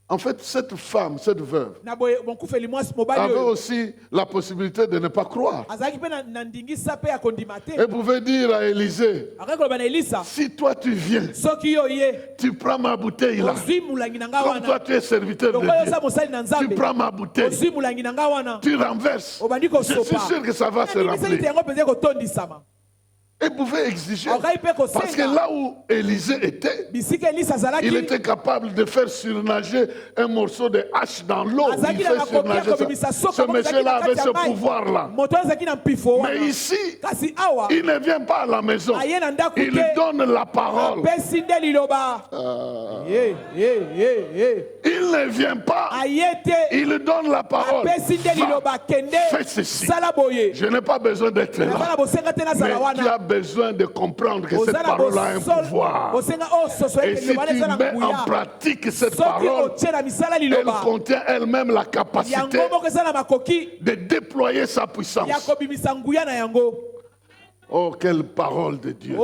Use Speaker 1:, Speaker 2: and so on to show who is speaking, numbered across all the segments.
Speaker 1: En fait, cette femme, cette veuve, avait aussi la possibilité de ne pas croire. Elle pouvait dire à Élisée, si toi tu viens, tu prends ma bouteille là. Comme toi tu es serviteur de Dieu, tu prends ma bouteille, tu renverses. Je suis sûr que ça va se remplir. Elle pouvait exiger, parce que là où Élisée était, il était capable de faire surnager un morceau de hache dans l'eau. Il fait surnager ça. Ce monsieur-là avait ce pouvoir-là. Mais ici, il ne vient pas à la maison. Il donne la parole. Il ne vient pas. Il donne la parole. Fais ceci. Je n'ai pas besoin d'être là. Mais tu as besoin de comprendre que cette parole a un pouvoir. Et si tu mets en pratique cette parole, elle contient elle-même la capacité de déployer sa puissance. Oh, quelle parole de Dieu.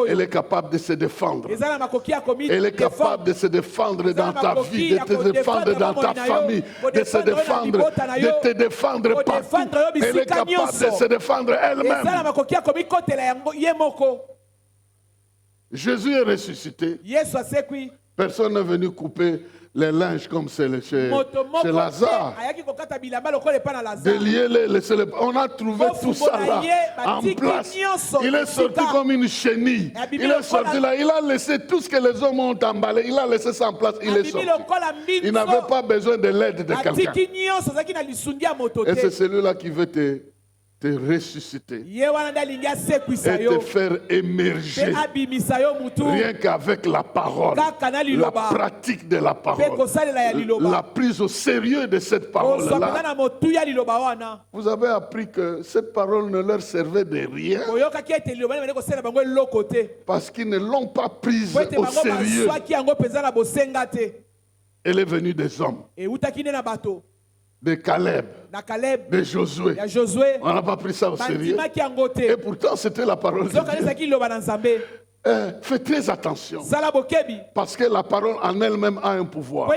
Speaker 1: Elle est capable de se défendre. Elle est capable de se défendre dans ta vie, de te défendre dans ta famille, de se défendre, de te défendre partout. Elle est capable de se défendre elle-même. Jésus est ressuscité. Personne n'est venu couper les linges comme c'est chez Lazare. On a trouvé tout ça là en place. Il est sorti comme une chenille. Il est sorti là. Il a laissé tout ce que les hommes ont emballé. Il a laissé ça en place. Il est sorti. Il n'avait pas besoin de l'aide de quelqu'un. Et c'est celui-là qui veut te ressusciter et te faire émerger rien qu'avec la parole, la pratique de la parole, la prise au sérieux de cette parole-là. Vous avez appris que cette parole ne leur servait de rien parce qu'ils ne l'ont pas prise au sérieux. Elle est venue des hommes, de Caleb, de Josué. On n'a pas pris ça au sérieux. Et pourtant, c'était la parole de Dieu. Faites très attention. Parce que la parole en elle-même a un pouvoir.